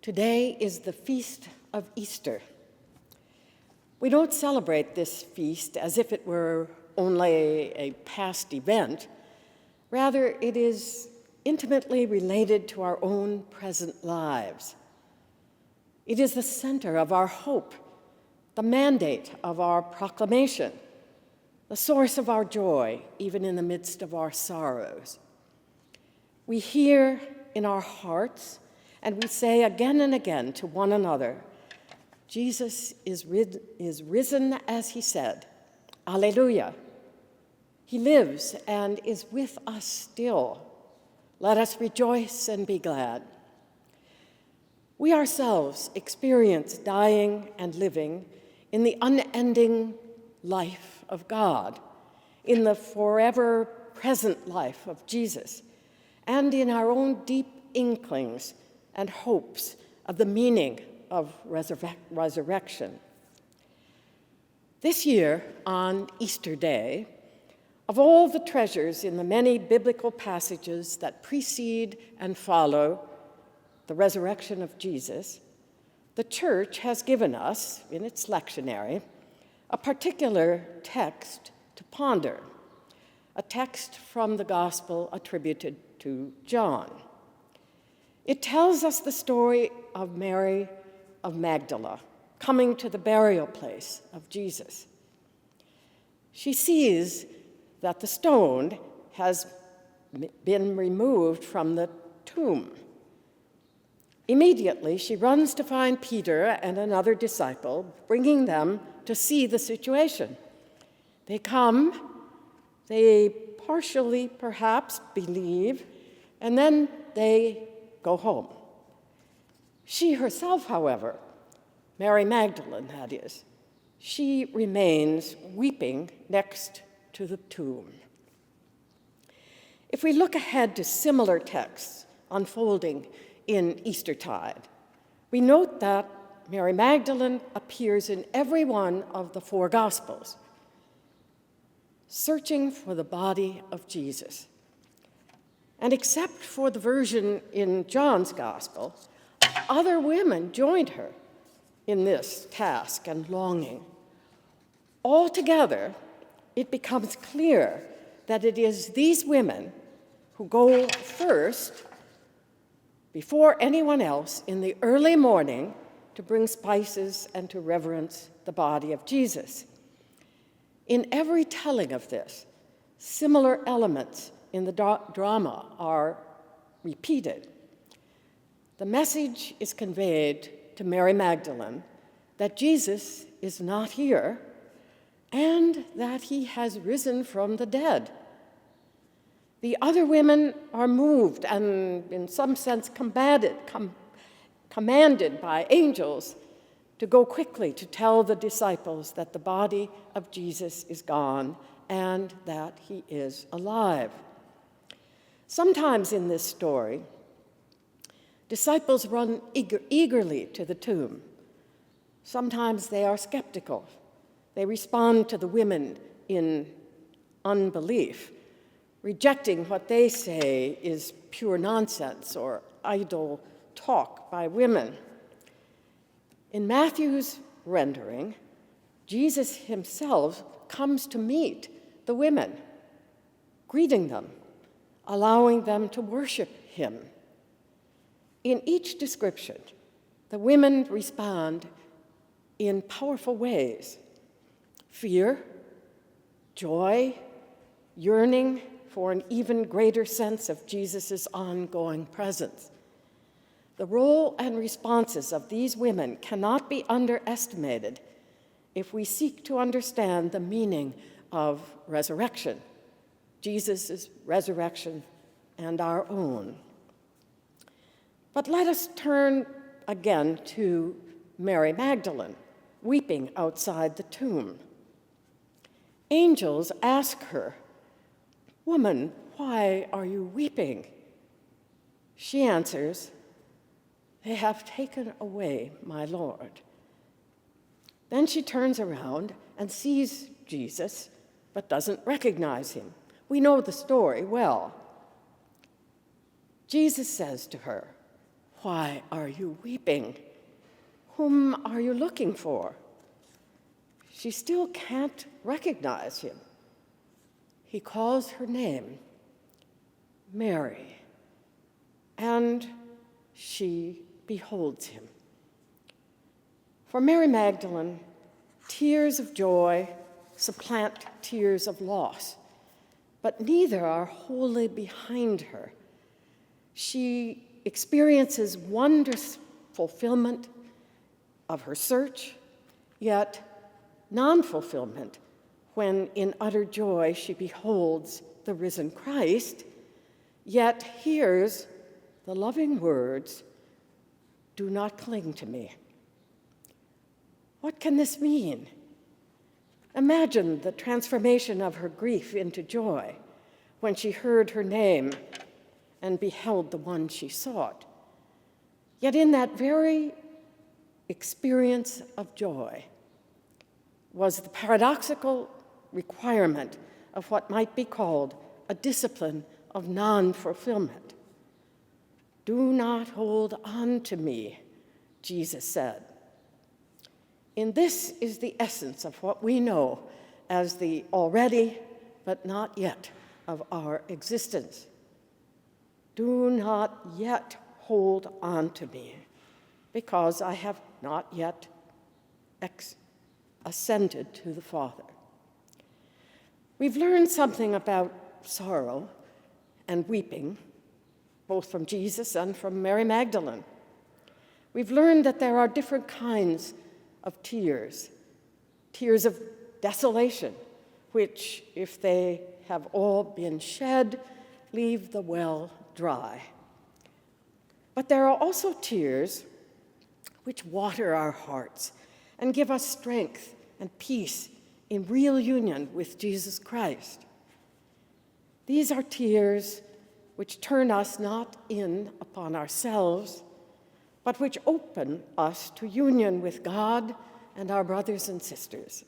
Today is the feast of Easter. We don't celebrate this feast as if it were only a past event. Rather, it is intimately related to our own present lives. It is the center of our hope, the mandate of our proclamation, the source of our joy, even in the midst of our sorrows. We hear in our hearts, and we say again and again to one another, Jesus is risen as he said. Alleluia. He lives and is with us still. Let us rejoice and be glad. We ourselves experience dying and living in the unending life of God, in the forever present life of Jesus, and in our own deep inklings and hopes of the meaning of resurrection. This year, on Easter Day, of all the treasures in the many biblical passages that precede and follow the resurrection of Jesus, the Church has given us, in its lectionary, a particular text to ponder, a text from the Gospel attributed to John. It tells us the story of Mary of Magdala coming to the burial place of Jesus. She sees that the stone has been removed from the tomb. Immediately, she runs to find Peter and another disciple, bringing them to see the situation. They come, they partially perhaps believe, and then they go home. She herself, however, Mary Magdalene, that is, she remains weeping next to the tomb. If we look ahead to similar texts unfolding in Eastertide, we note that Mary Magdalene appears in every one of the four Gospels, searching for the body of Jesus. And except for the version in John's Gospel, other women joined her in this task and longing. Altogether, it becomes clear that it is these women who go first, before anyone else, in the early morning to bring spices and to reverence the body of Jesus. In every telling of this, similar elements in the drama are repeated. The message is conveyed to Mary Magdalene that Jesus is not here and that he has risen from the dead. The other women are moved and, in some sense, commanded by angels to go quickly to tell the disciples that the body of Jesus is gone and that he is alive. Sometimes in this story, disciples run eagerly to the tomb. Sometimes they are skeptical. They respond to the women in unbelief, rejecting what they say is pure nonsense or idle talk by women. In Matthew's rendering, Jesus himself comes to meet the women, greeting them, allowing them to worship him. In each description, the women respond in powerful ways: fear, joy, yearning for an even greater sense of Jesus' ongoing presence. The role and responses of these women cannot be underestimated if we seek to understand the meaning of resurrection, Jesus' resurrection and our own. But let us turn again to Mary Magdalene, weeping outside the tomb. Angels ask her, "Woman, why are you weeping?" She answers, "They have taken away my Lord." Then she turns around and sees Jesus, but doesn't recognize him. We know the story well. Jesus says to her, Why are you weeping? Whom are you looking for? She still can't recognize him. He calls her name, Mary, and she beholds him. For Mary Magdalene, tears of joy supplant tears of loss, but neither are wholly behind her. She experiences wondrous fulfillment of her search, yet non-fulfillment when in utter joy she beholds the risen Christ, yet hears the loving words, "Do not cling to me." What can this mean? Imagine the transformation of her grief into joy when she heard her name and beheld the one she sought. Yet in that very experience of joy was the paradoxical requirement of what might be called a discipline of non-fulfillment. "Do not hold on to me," Jesus said. And this is the essence of what we know as the already but not yet of our existence. Do not yet hold on to me, because I have not yet ascended to the Father. We've learned something about sorrow and weeping, both from Jesus and from Mary Magdalene. We've learned that there are different kinds of tears, tears of desolation, which, if they have all been shed, leave the well dry. But there are also tears which water our hearts and give us strength and peace in real union with Jesus Christ. These are tears which turn us not in upon ourselves, but which open us to union with God and our brothers and sisters.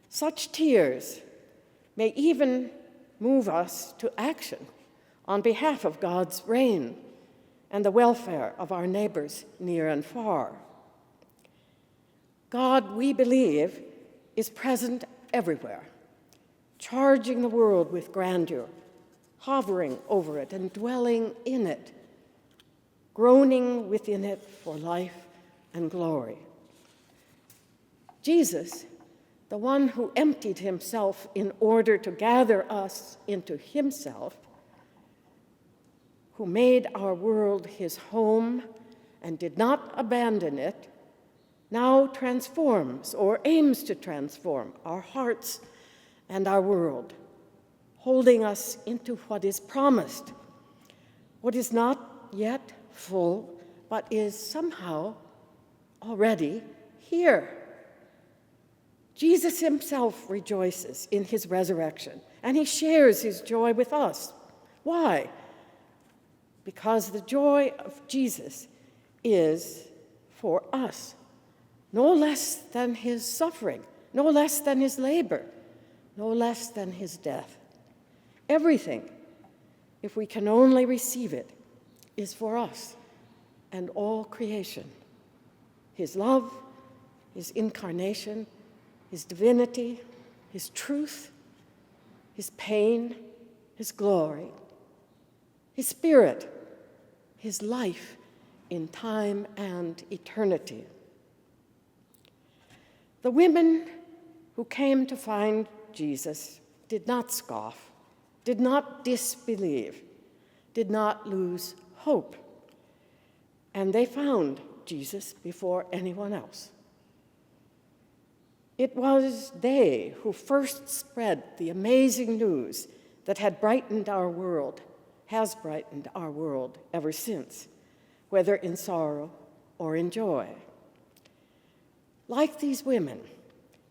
Such tears may even move us to action on behalf of God's reign and the welfare of our neighbors near and far. God, we believe, is present everywhere, charging the world with grandeur, hovering over it and dwelling in it, groaning within it for life and glory. Jesus, the one who emptied himself in order to gather us into himself, who made our world his home and did not abandon it, now transforms or aims to transform our hearts and our world, holding us into what is promised, what is not yet full, but is somehow already here. Jesus himself rejoices in his resurrection, and he shares his joy with us. Why? Because the joy of Jesus is for us, no less than his suffering, no less than his labor, no less than his death. Everything, if we can only receive it, is for us and all creation. His love, his incarnation, his divinity, his truth, his pain, his glory, his spirit, his life in time and eternity. The women who came to find Jesus did not scoff, did not disbelieve, did not lose hope, and they found Jesus before anyone else. It was they who first spread the amazing news that had brightened our world, has brightened our world ever since, whether in sorrow or in joy. Like these women,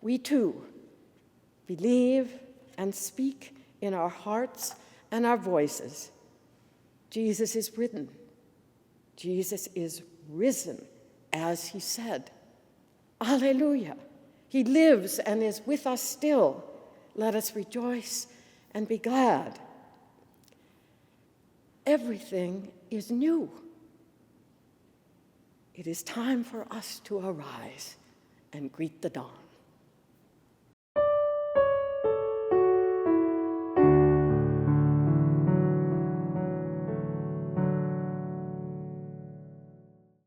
we too believe and speak in our hearts and our voices. Jesus is risen. Jesus is risen, as he said. Alleluia. He lives and is with us still. Let us rejoice and be glad. Everything is new. It is time for us to arise and greet the dawn.